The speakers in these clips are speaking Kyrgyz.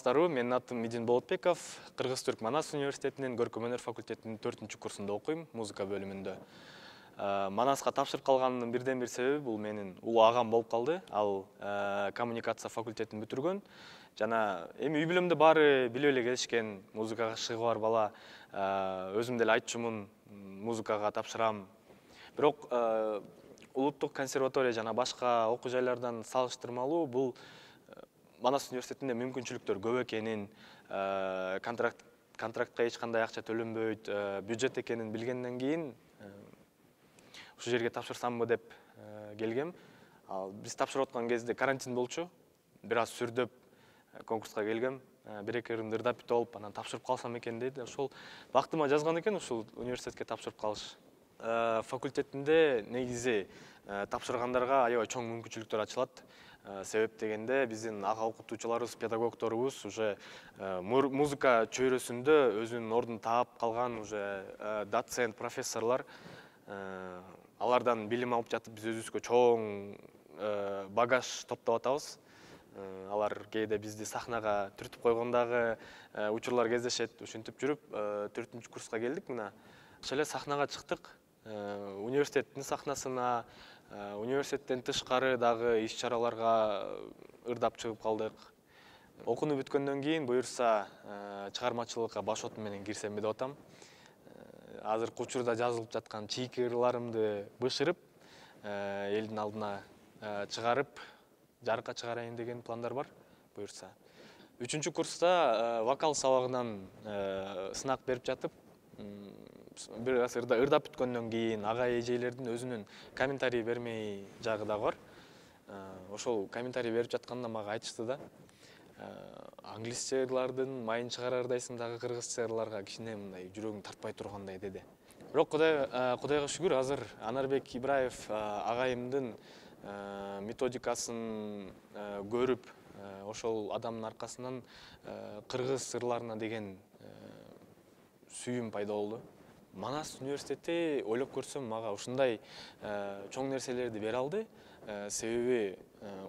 саламатсыздарбы? Менин атым Мидин Болотбеков. Кыргыз-Түрк Манас университетинин көркөм өнөр факультетинин 4-курсунда окуйм, музыка бөлүмүндө. Манаска тапшырып калганымдын бирден бир себеби бул менин улуу агам болуп калды. Ал коммуникация факультетин бүтүргөн. Жана эми үй бүлөмдө баары билип эле келишкен, музыкага шыгы бар бала. Өзүм деле айтчумун, музыкага тапшырам. Бирок улуттук консерватория жана башка окуу жайлардан салыштырмалуу бул Манас университетинде мүмкүнчүлүктөр көп экенин, контрактка эч кандай акча төлөнбөйт, бюджет экенин билгенден кийин ушул жерге тапшырсамбы деп келгем. Ал биз тапшырып аткан кезде карантин болчу. Бир аз сүрдөп конкурска келгем. Бир-эки ырымды ырдап бүтүп алып, анан тапшырып калсам экен деди. Ошол бактыма жазган экен ушул университетке тапшырып калыш. Факультетинде негизи тапшыргандарга аябай чоң мүмкүнчүлүктөр ачылат. Себеп дегенде биздин ага окутуучуларыбыз, педагогторубуз уже музыка чөйрөсүндө өзүнүн ордун таап калган уже доцент, профессорлор. Алардан билим алып жатып биз өзүбүзгө чоң багаж топтоп атабыз. Алар кээде бизди сахнага түртүп койгондагы учурлар кездешет. Ушинтип жүрүп 4-курска келдик мына. Ошол эле сахнага чыктык. Университеттин сахнасына, университеттен тышкары дагы иш-чараларга ырдап чыгып калдык. Окууну бүткөндөн кийин буюрса чыгармачылыкка баш отум менен кирсемби деп атам. Азыркы учурда жазылып жаткан чийки ырларымды бышырып, элдин алдына чыгарып, жарыкка чыгарайын деген пландар бар, буюрса. 3-курста вокал сабагынан сынак берип жатып, бир аз ырдап бүткөндөн кийин ага эжелердин өзүнүн комментарий бермей жагы дагы бар. Ошол комментарий берип жатканда мага айтышты да, англисче ырлардын майын чыгарардайсың дагы кыргызча ырларга кичине мындай жүрөгүң тартпай тургандай деди. Бирок Кудайга шүгүр, азыр Анарбек Ибраев агайымдын методикасын көрүп, ошол адамдын аркасынан кыргыз ырларына деген сүйүүм пайда болду. Манас университети ойлоп көрсөм мага ушундай чоң нерселерди бере алды. Себеби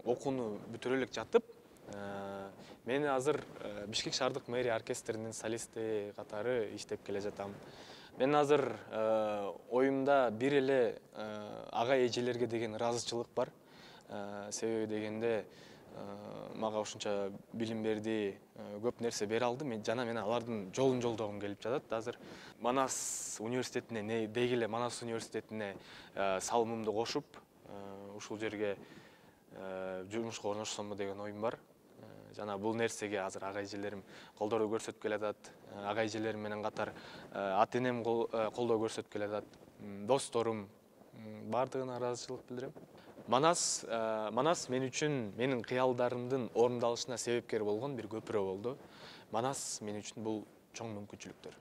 окууну бүтүрө элек жатып, мен азыр Бишкек шаардык мэрия оркестринин солисти катары иштеп келе жатам. Мен азыр оюмда бир эле ага эжелерге деген ыраазычылык бар. Себеби дегенде мага ушунча билим берди, көп нерсе бере алды. Мен алардын жолун жолдогум келип жатат азыр. Манас университетине, деги эле Манас университетине салымымды кошуп, ушул жерге жумушка орношсомбу деген оюм бар. Жана бул нерсеге азыр ага эжелерим колдоо көрсөтүп келатат. Ага эжелерим менен катар ата-энем колдоо көрсөтүп келатат. Досторум, бардыгына ыраазычылык билдирем. Манас мен үчүн менин кыялдарымдын орундалышына себепкер болгон бир көпүрө болду. Манас мен үчүн бул чоң мүмкүнчүлүктөр.